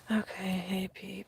Okay, hey peeps.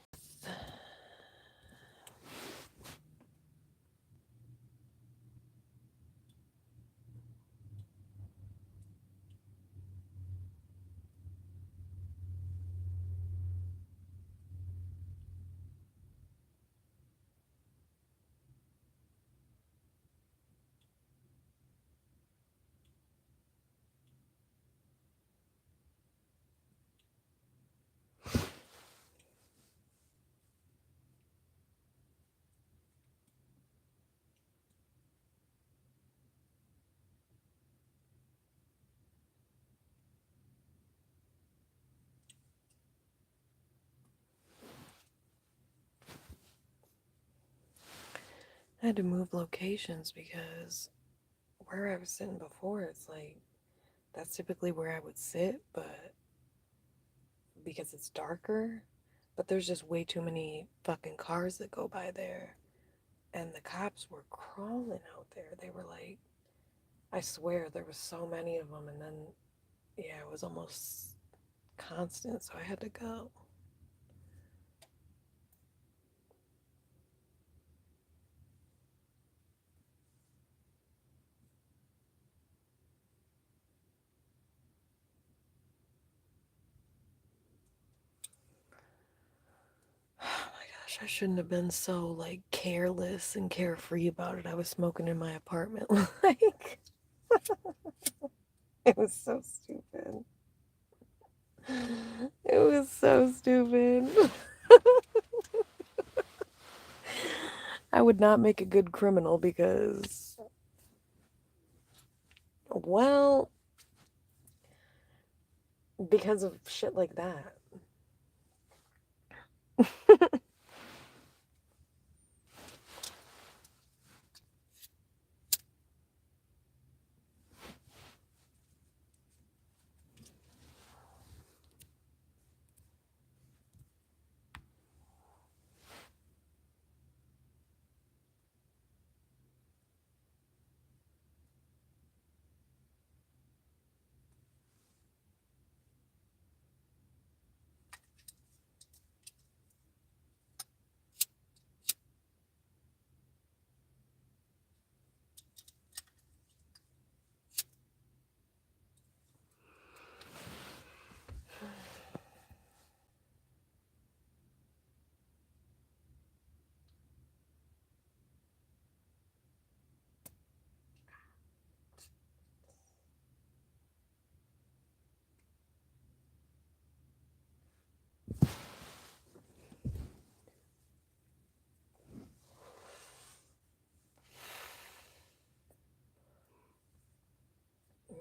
I had to move locations because where I was sitting before, it's like that's typically where I would sit, but because it's darker, but there's just way too many fucking cars that go by there. And the cops were crawling out there. They were like, I swear there was so many of them. And then, yeah, it was almost constant. So I had to go. Oh my gosh, I shouldn't have been so like careless and carefree about it. I was smoking in my apartment. Like, it was so stupid. It was so stupid. I would not make a good criminal because, well, because of shit like that.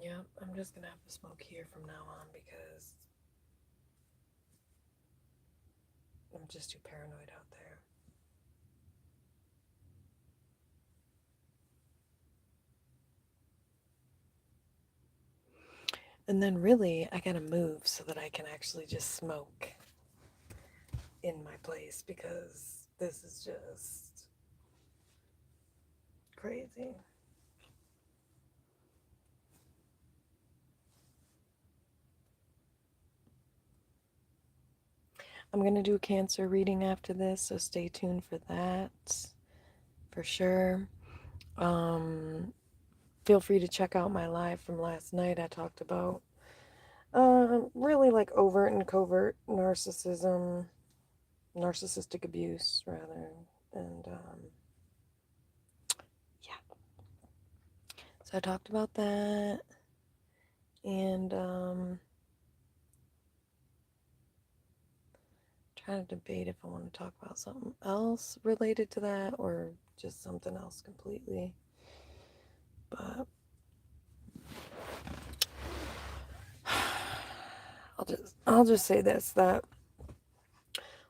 Yep, I'm just gonna have to smoke here from now on because I'm just too paranoid out there. And then really, I gotta move so that I can actually just smoke in my place because this is just crazy. I'm gonna do a cancer reading after this, so stay tuned for that for sure. Um, Feel free to check out my live from last night. I talked about really like overt and covert narcissistic abuse rather, and yeah. So I talked about that, and trying to debate if I want to talk about something else related to that or just something else completely. But I'll just say this, that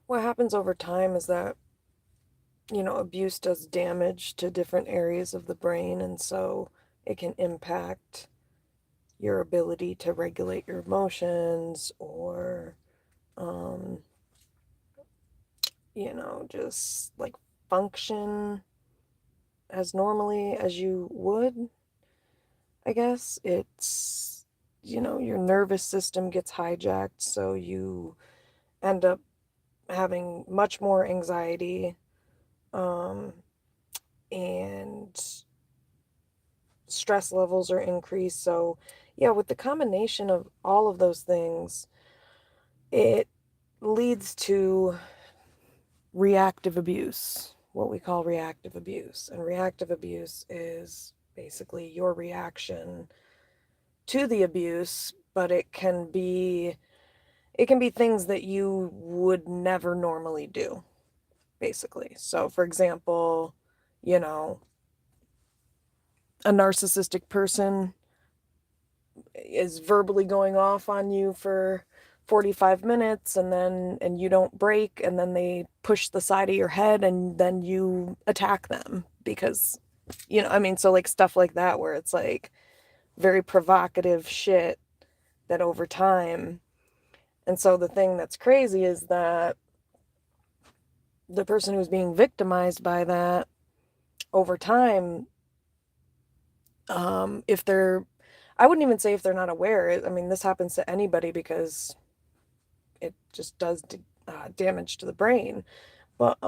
what happens over time is that, abuse does damage to different areas of the brain, and so it can impact your ability to regulate your emotions or um, just like function as normally as you would. I guess it's, your nervous system gets hijacked, so you end up having much more anxiety, um, and stress levels are increased. So, yeah, with the combination of all of those things, it leads to reactive abuse, what we call reactive abuse. And reactive abuse is basically your reaction to the abuse, but it can be things that you would never normally do, basically. So, for example, you know, a narcissistic person is verbally going off on you for 45 minutes and you don't break, and then they push the side of your head and then you attack them because I mean, so like stuff like that where it's like very provocative shit that over time. And so the thing that's crazy is that the person who's being victimized by that over time, if they're, I wouldn't even say if they're not aware. I mean, this happens to anybody because it just does damage to the brain. But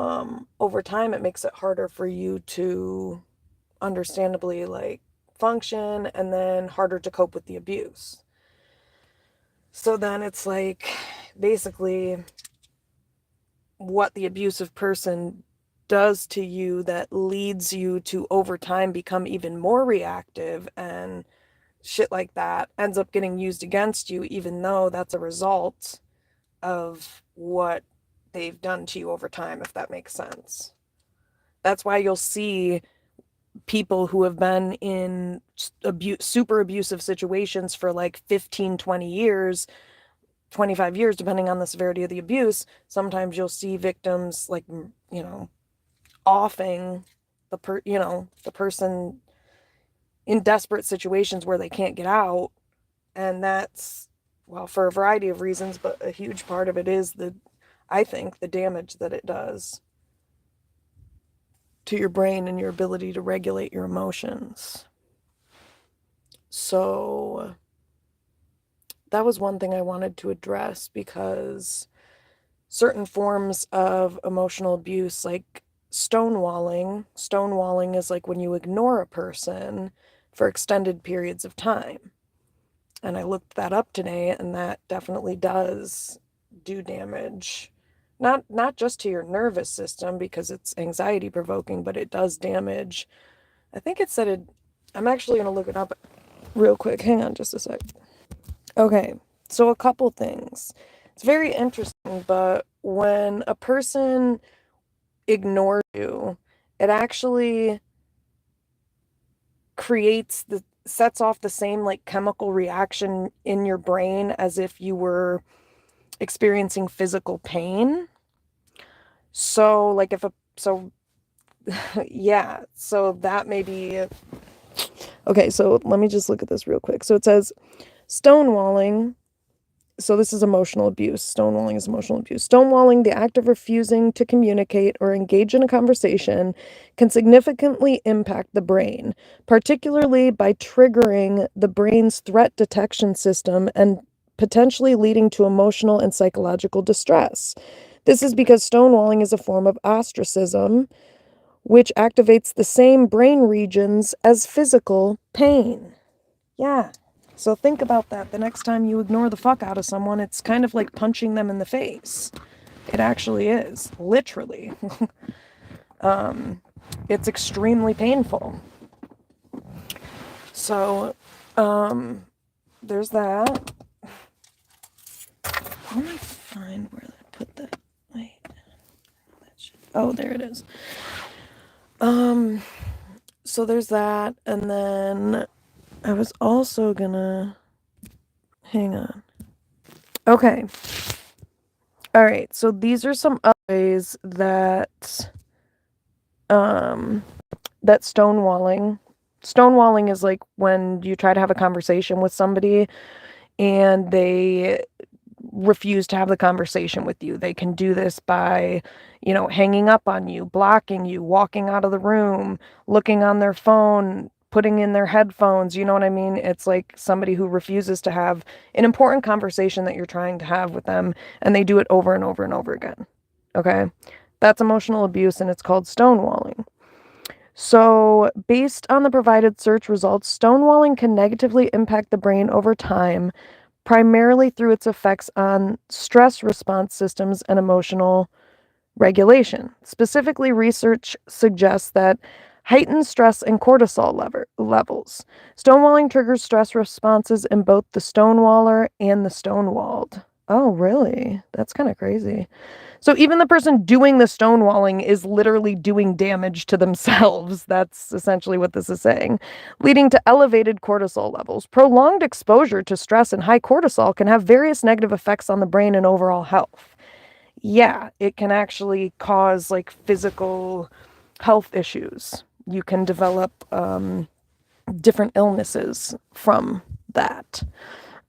over time, it makes it harder for you to understandably like function, and then harder to cope with the abuse. So then it's like basically what the abusive person does to you that leads you to over time become even more reactive, and shit like that ends up getting used against you, even though that's a result of what they've done to you over time, if that makes sense. That's why you'll see people who have been in super abusive situations for like 15, 20 years, 25 years, depending on the severity of the abuse. Sometimes you'll see victims like, offing the person in desperate situations where they can't get out. And that's, well, for a variety of reasons, but a huge part of it is I think, the damage that it does to your brain and your ability to regulate your emotions. So that was one thing I wanted to address, because certain forms of emotional abuse, like stonewalling is like when you ignore a person for extended periods of time. And I looked that up today, and that definitely does do damage. Not just to your nervous system because it's anxiety provoking, but it does damage. I think it said it. I'm actually going to look it up real quick. Hang on just a sec. Okay, so a couple things. It's very interesting, but when a person ignores you, it actually sets off the same like chemical reaction in your brain as if you were experiencing physical pain. So like if a so yeah, so that may be okay. So let me just look at this real quick. So it says stonewalling. So this is emotional abuse. Stonewalling is emotional abuse. Stonewalling, the act of refusing to communicate or engage in a conversation, can significantly impact the brain, particularly by triggering the brain's threat detection system and potentially leading to emotional and psychological distress. This is because stonewalling is a form of ostracism, which activates the same brain regions as physical pain. Yeah. So think about that. The next time you ignore the fuck out of someone, it's kind of like punching them in the face. It actually is, literally. It's extremely painful. So, there's that. I want to find where I put that. Wait. Oh, there it is. So there's that, and then I was also gonna hang on. Okay. All right. So these are some other ways that that stonewalling is like when you try to have a conversation with somebody and they refuse to have the conversation with you. They can do this by, hanging up on you, blocking you, walking out of the room, looking on their phone, putting in their headphones. You know what I mean? It's like somebody who refuses to have an important conversation that you're trying to have with them, and they do it over and over and over again. Okay. That's emotional abuse and it's called stonewalling. So, based on the provided search results, stonewalling can negatively impact the brain over time, primarily through its effects on stress response systems and emotional regulation. Specifically, research suggests that heightened stress and cortisol levels. Stonewalling triggers stress responses in both the stonewaller and the stonewalled. Oh, really? That's kind of crazy. So even the person doing the stonewalling is literally doing damage to themselves. That's essentially what this is saying, leading to elevated cortisol levels. Prolonged exposure to stress and high cortisol can have various negative effects on the brain and overall health. Yeah, it can actually cause like physical health issues. You can develop different illnesses from that.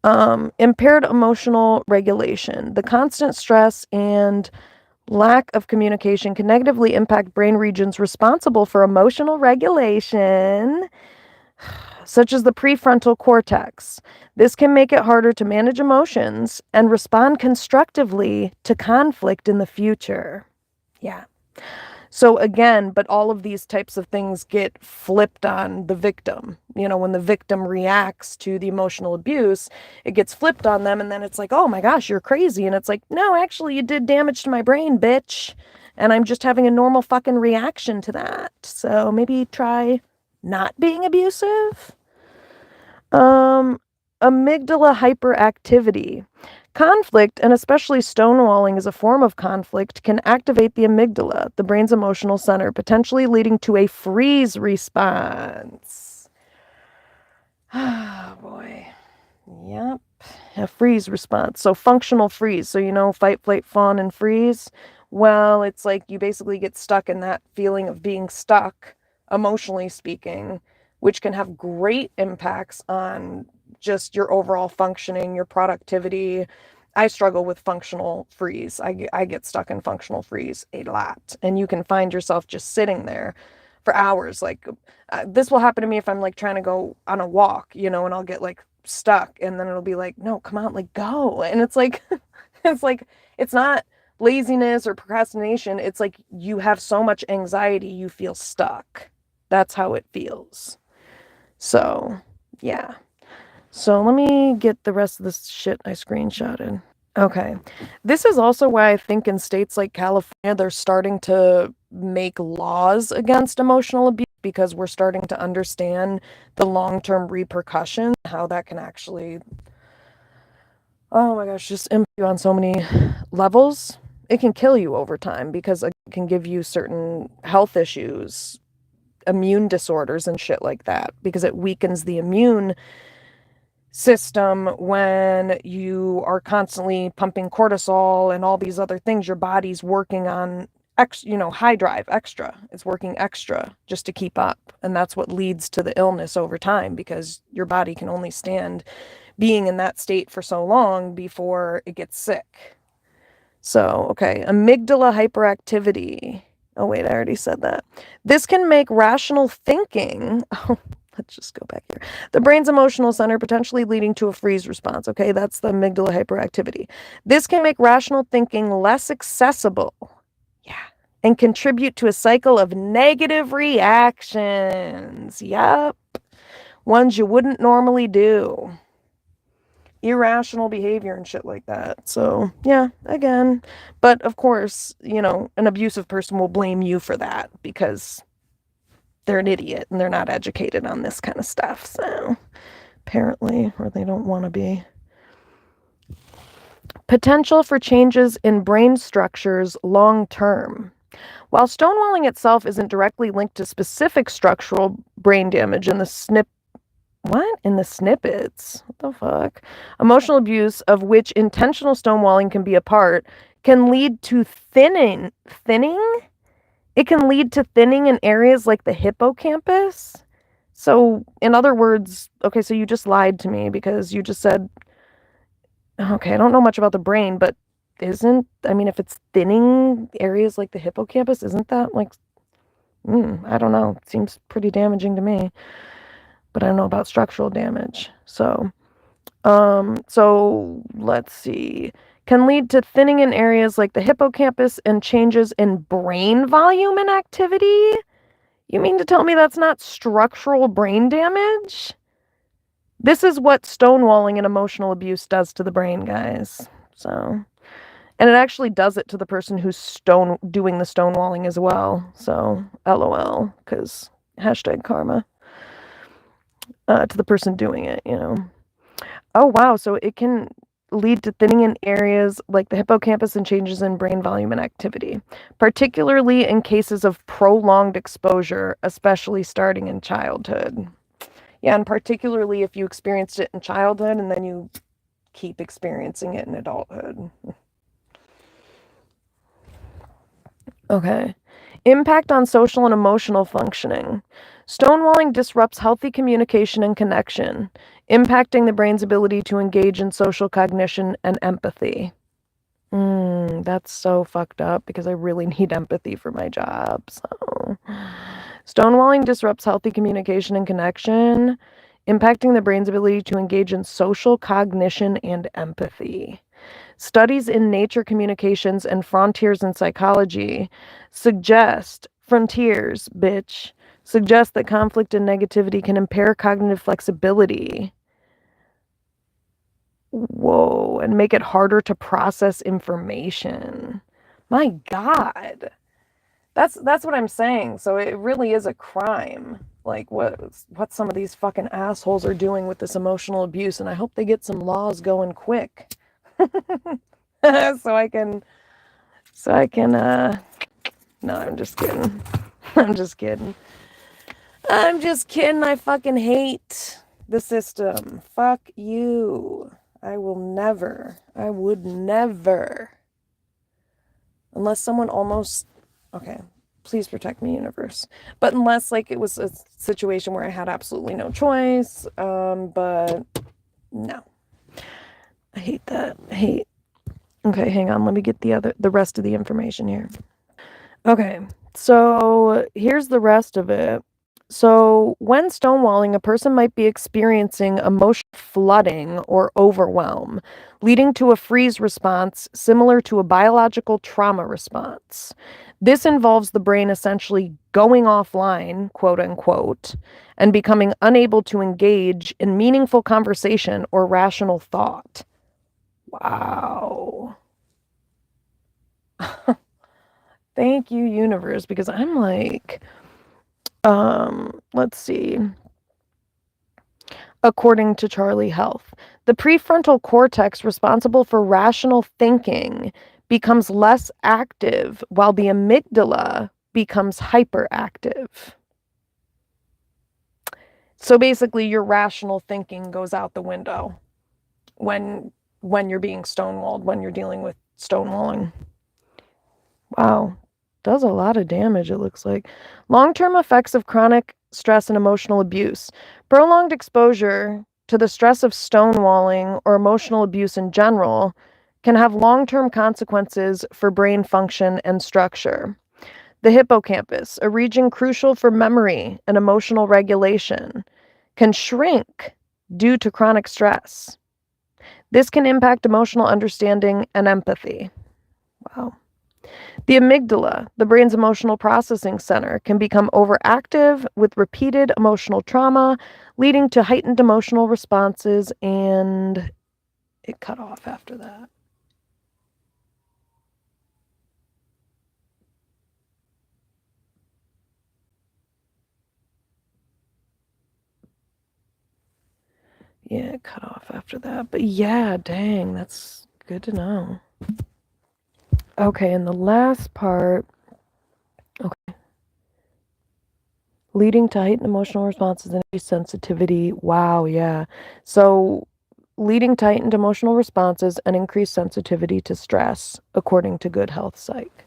Impaired emotional regulation. The constant stress and lack of communication can negatively impact brain regions responsible for emotional regulation, such as the prefrontal cortex. This can make it harder to manage emotions and respond constructively to conflict in the future. Yeah. So again, but all of these types of things get flipped on the victim. You know, when the victim reacts to the emotional abuse, it gets flipped on them and then it's like, "Oh my gosh, you're crazy." And it's like, "No, actually you did damage to my brain, bitch. And I'm just having a normal fucking reaction to that." So maybe try not being abusive. Amygdala hyperactivity. Conflict, and especially stonewalling as a form of conflict, can activate the amygdala, the brain's emotional center, potentially leading to a freeze response. Oh boy. Yep. A freeze response. So functional freeze. So, you know, fight, flight, fawn, and freeze. Well, it's like you basically get stuck in that feeling of being stuck, emotionally speaking, which can have great impacts on just your overall functioning, your productivity. I struggle with functional freeze. I get stuck in functional freeze a lot. And you can find yourself just sitting there for hours. Like, this will happen to me if I'm like trying to go on a walk, you know, and I'll get like stuck and then it'll be like, no, come on, like go. And it's like, it's like, it's not laziness or procrastination. It's like you have so much anxiety, you feel stuck. That's how it feels. So, yeah. So let me get the rest of this shit I screenshotted. Okay. This is also why I think in states like California, they're starting to make laws against emotional abuse because we're starting to understand the long-term repercussions, how that can actually, oh my gosh, just impact you on so many levels. It can kill you over time because it can give you certain health issues, immune disorders, and shit like that because it weakens the immune system when you are constantly pumping cortisol and all these other things. Your body's working on high drive extra. It's working extra just to keep up, and that's what leads to the illness over time because your body can only stand being in that state for so long before it gets sick. So, okay, amygdala hyperactivity. Oh wait, I already said that. This can make rational thinking let's just go back here. The brain's emotional center, potentially leading to a freeze response. Okay, that's the amygdala hyperactivity. This can make rational thinking less accessible. Yeah. And contribute to a cycle of negative reactions. Yep. Ones you wouldn't normally do. Irrational behavior and shit like that. So, yeah, again. But of course, you know, an abusive person will blame you for that because they're an idiot and they're not educated on this kind of stuff. So, apparently, or they don't want to be. Potential for changes in brain structures long term. While stonewalling itself isn't directly linked to specific structural brain damage in the snippets? What the fuck? Emotional abuse, of which intentional stonewalling can be a part, can lead to thinning? It can lead to thinning in areas like the hippocampus. So, in other words, okay, so you just lied to me because you just said, okay, I don't know much about the brain, but if it's thinning areas like the hippocampus, isn't that like, I don't know. It seems pretty damaging to me, but I don't know about structural damage. So let's see. can lead to thinning in areas like the hippocampus and changes in brain volume and activity. You mean to tell me that's not structural brain damage? This is what stonewalling and emotional abuse does to the brain, guys. So, and it actually does it to the person who's doing the stonewalling as well. So, LOL, because #karma to the person doing it, you know. Oh, wow. So it can lead to thinning in areas like the hippocampus and changes in brain volume and activity, particularly in cases of prolonged exposure, especially starting in childhood. Yeah, and particularly if you experienced it in childhood and then you keep experiencing it in adulthood. Okay. Impact on social and emotional functioning. Stonewalling disrupts healthy communication and connection, impacting the brain's ability to engage in social cognition and empathy. That's so fucked up because I really need empathy for my job. So, stonewalling disrupts healthy communication and connection, impacting the brain's ability to engage in social cognition and empathy. Studies in Nature Communications and Frontiers in Psychology suggest that conflict and negativity can impair cognitive flexibility. Whoa, and make it harder to process information. My God. That's what I'm saying. So it really is a crime. Like what some of these fucking assholes are doing with this emotional abuse, and I hope they get some laws going quick. so I can no, I'm just kidding. I'm just kidding. I fucking hate the system. Fuck you. I would never, unless someone almost, okay, please protect me, universe. But unless, like, it was a situation where I had absolutely no choice, but no. I hate that. Okay, hang on, let me get the rest of the information here. Okay, so here's the rest of it. So, when stonewalling, a person might be experiencing emotional flooding or overwhelm, leading to a freeze response similar to a biological trauma response. This involves the brain essentially going offline, quote unquote, and becoming unable to engage in meaningful conversation or rational thought. Wow. Thank you, universe, because I'm like, let's see. According to Charlie Health, the prefrontal cortex responsible for rational thinking becomes less active while the amygdala becomes hyperactive. So basically your rational thinking goes out the window when you're being stonewalled, when you're dealing with stonewalling. Wow. Does a lot of damage, it looks like. Long-term effects of chronic stress and emotional abuse. Prolonged exposure to the stress of stonewalling or emotional abuse in general can have long-term consequences for brain function and structure. The hippocampus, a region crucial for memory and emotional regulation, can shrink due to chronic stress. This can impact emotional understanding and empathy. Wow. The amygdala, the brain's emotional processing center, can become overactive with repeated emotional trauma, leading to heightened emotional responses, and it cut off after that. Yeah, it cut off after that. But yeah, dang, that's good to know. Okay, and the last part, okay. Leading to heightened emotional responses and increased sensitivity. Wow, yeah. So leading to heightened emotional responses and increased sensitivity to stress, according to Good Health Psych.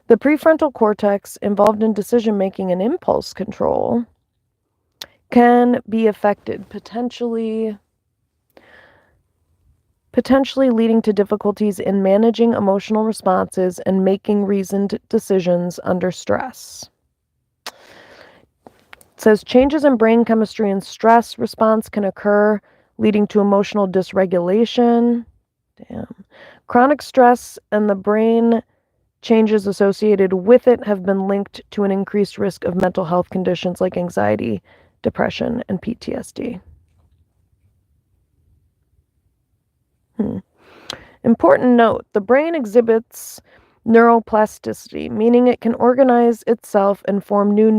The prefrontal cortex, involved in decision-making and impulse control, can be affected, potentially leading to difficulties in managing emotional responses and making reasoned decisions under stress. It says changes in brain chemistry and stress response can occur leading to emotional dysregulation. Damn. Chronic stress and the brain changes associated with it have been linked to an increased risk of mental health conditions like anxiety, depression, and PTSD. Important note, the brain exhibits neuroplasticity, meaning it can organize itself and form new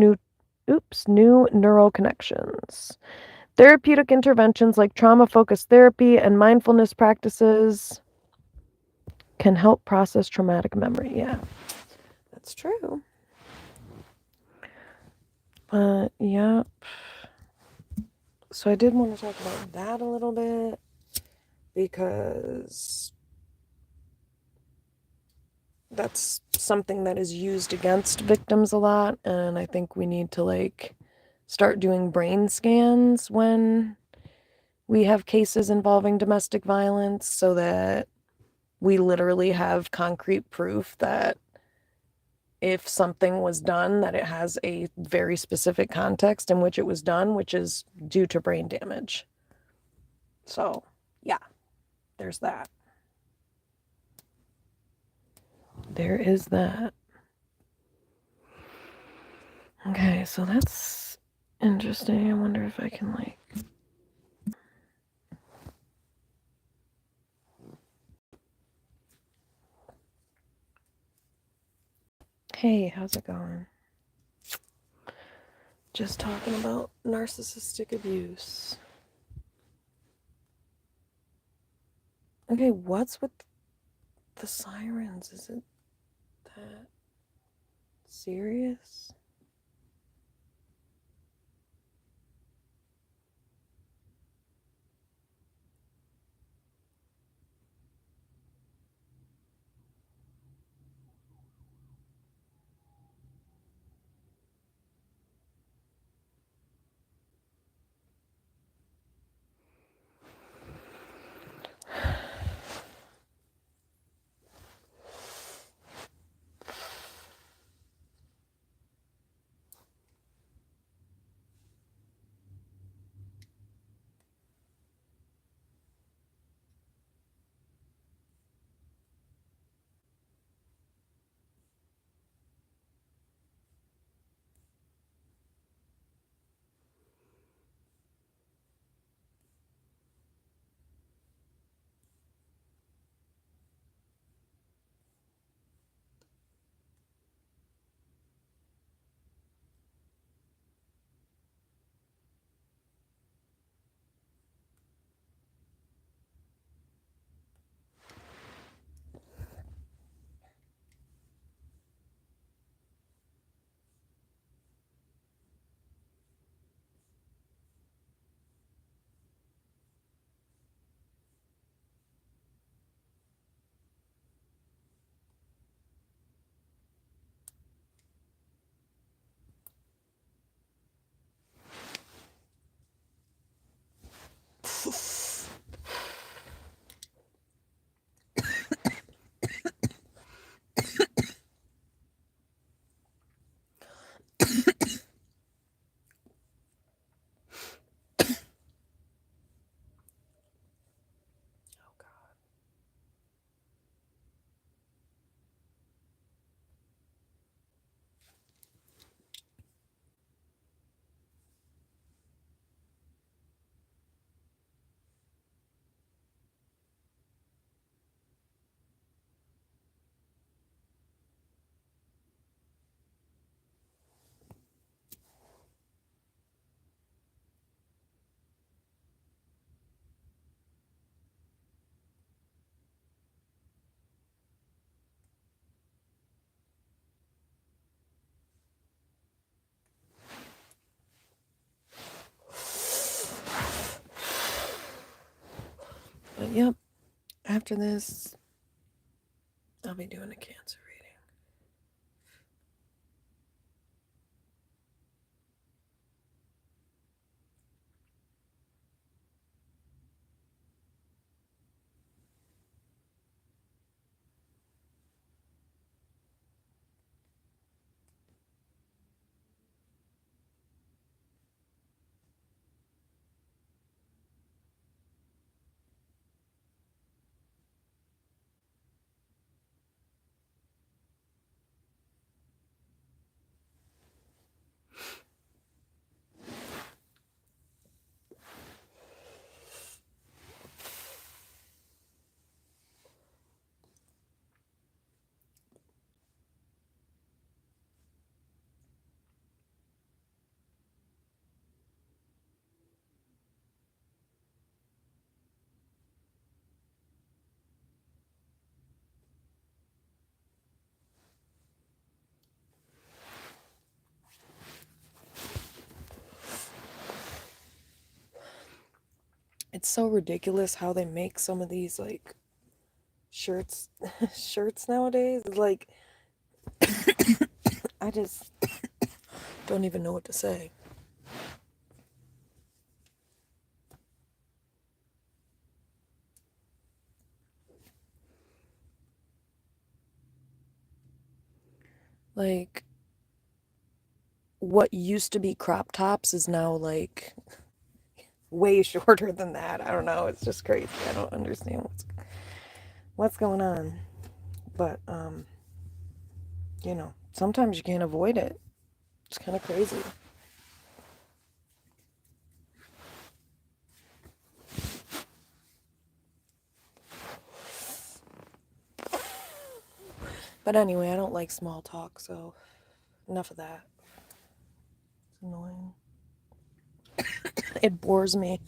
neural connections. Therapeutic interventions like trauma-focused therapy and mindfulness practices can help process traumatic memory. Yeah, That's true. but yeah. So I did want to talk about that a little bit because that's something that is used against victims a lot, and I think we need to like start doing brain scans when we have cases involving domestic violence so that we literally have concrete proof that if something was done, that it has a very specific context in which it was done, which is due to brain damage. So, yeah, there's that. There is that. Okay, so that's interesting. I wonder if I can like. Hey, how's it going? Just talking about narcissistic abuse. Okay, what's with the sirens? Is it that serious? Oh God. But yep, after this, I'll be doing a cancer reading. it's so ridiculous how they make some of these like shirts shirts nowadays. Like I just don't even know what to say. Like what used to be crop tops is now like way shorter than that. I don't know. It's just crazy. I don't understand what's going on. But sometimes you can't avoid it. It's kind of crazy. But anyway, I don't like small talk, so enough of that. It's annoying. It bores me.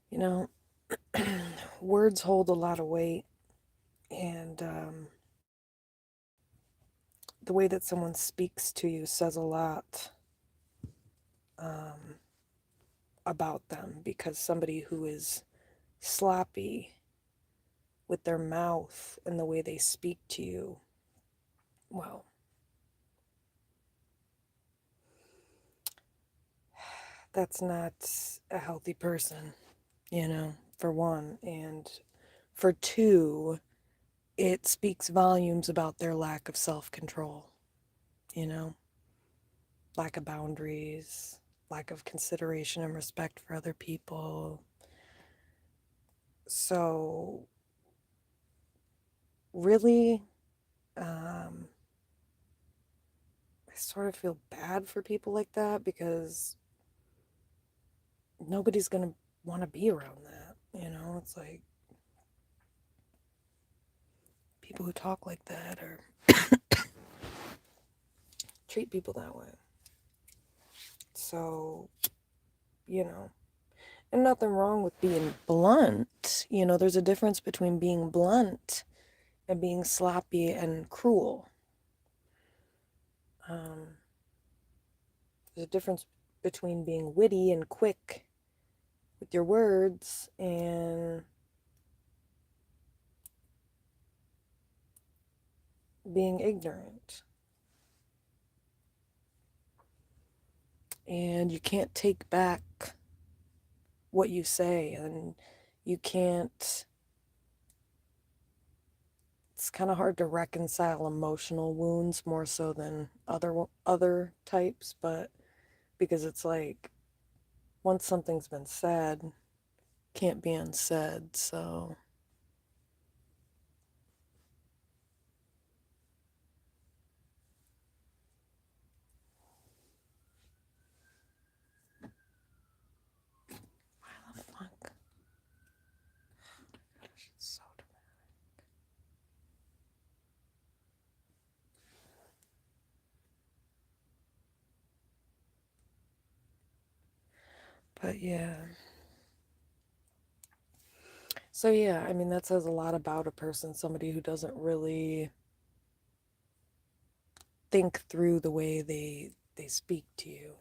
You know, words hold a lot of weight, and the way that someone speaks to you says a lot um, about them because somebody who is sloppy with their mouth and the way they speak to you, well, that's not a healthy person, for one. And for two, it speaks volumes about their lack of self control, you know, lack of boundaries, lack of consideration and respect for other people. So, really, I sort of feel bad for people like that because nobody's going to want to be around that. It's like people who talk like that are treat people that way. So, you know, and nothing wrong with being blunt. There's a difference between being blunt and being sloppy and cruel. Um, there's a difference between being witty and quick with your words and being ignorant. And you can't take back what you say, and you can't. It's kind of hard to reconcile emotional wounds more so than other types, but because it's like once something's been said, can't be unsaid. So why the fuck? So but yeah. So yeah, I mean that says a lot about a person, somebody who doesn't really think through the way they speak to you.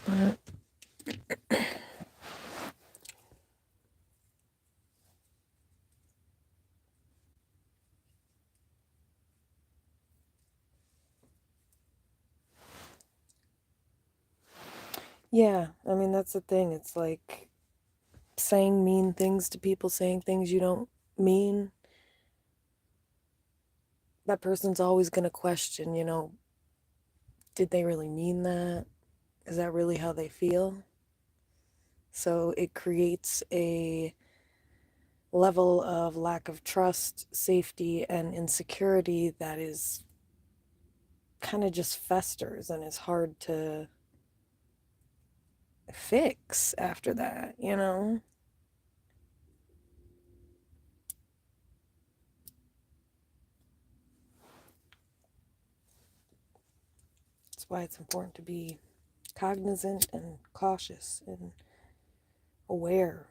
But yeah, I mean that's the thing. It's like saying mean things to people, saying things you don't mean. That person's always going to question, did they really mean that? Is that really how they feel? So it creates a level of lack of trust, safety, and insecurity that is kind of just festers and is hard to fix after that. That's why it's important to be cognizant and cautious and aware.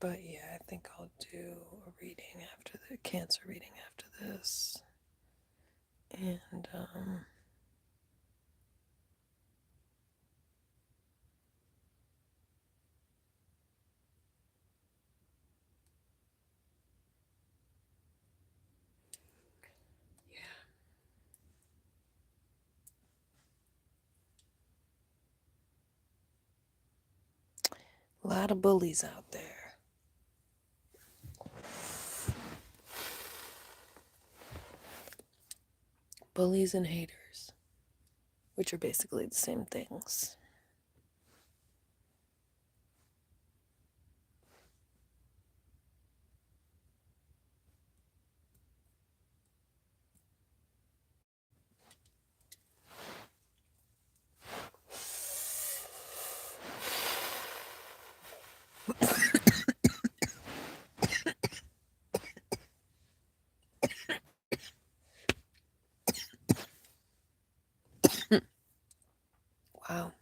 But yeah, I think I'll do a reading after the cancer reading after this. And yeah, a lot of bullies out there. Bullies and haters, which are basically the same things. Wow.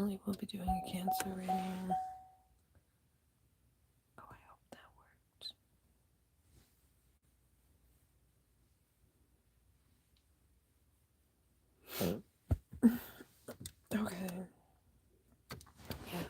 definitely will be doing a Cancer reading. Oh, I hope that worked. Okay. Yeah.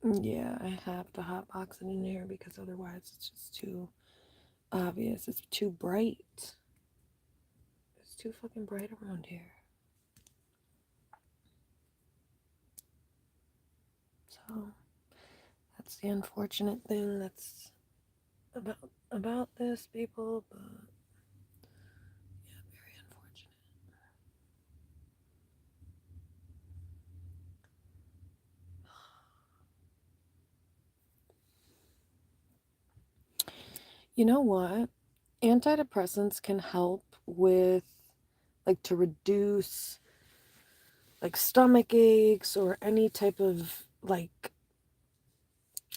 Yeah, I have to hotbox it in there because otherwise it's just too obvious. It's too bright. too fucking bright around here. So that's the unfortunate thing that's about about this, people, but yeah, very unfortunate. You know what? Antidepressants can help with, like, to reduce like stomach aches or any type of, like,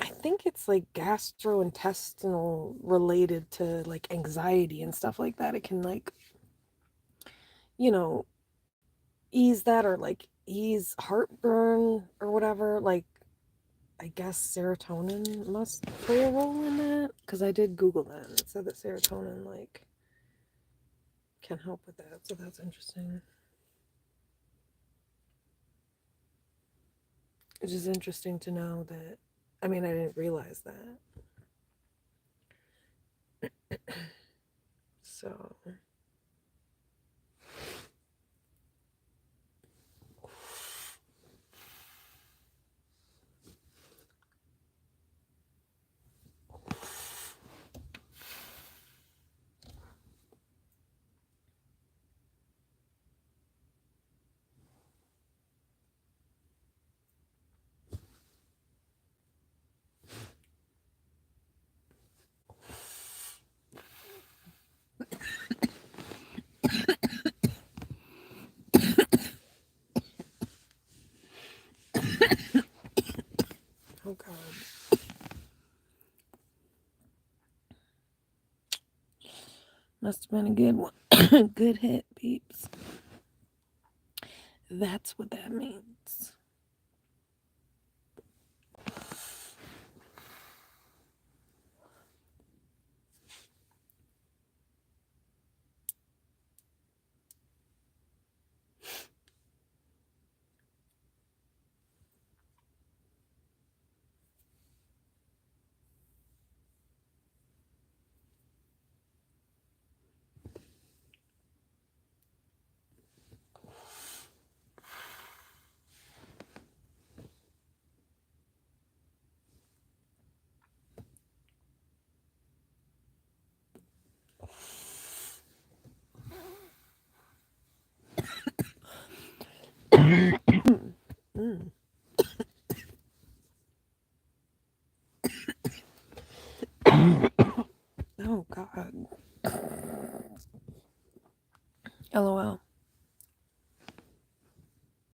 I think it's like gastrointestinal related to like anxiety and stuff like that. It can, like, you know, ease that, or like ease heartburn or whatever. Like, I guess serotonin must play a role in that, because I did Google that and it said that serotonin, like, can help with that. So that's interesting. It's just interesting to know that. I mean, I didn't realize that. So, oh God. Must have been a good one. Good hit, peeps. That's what that means. Mm. Oh God. LOL.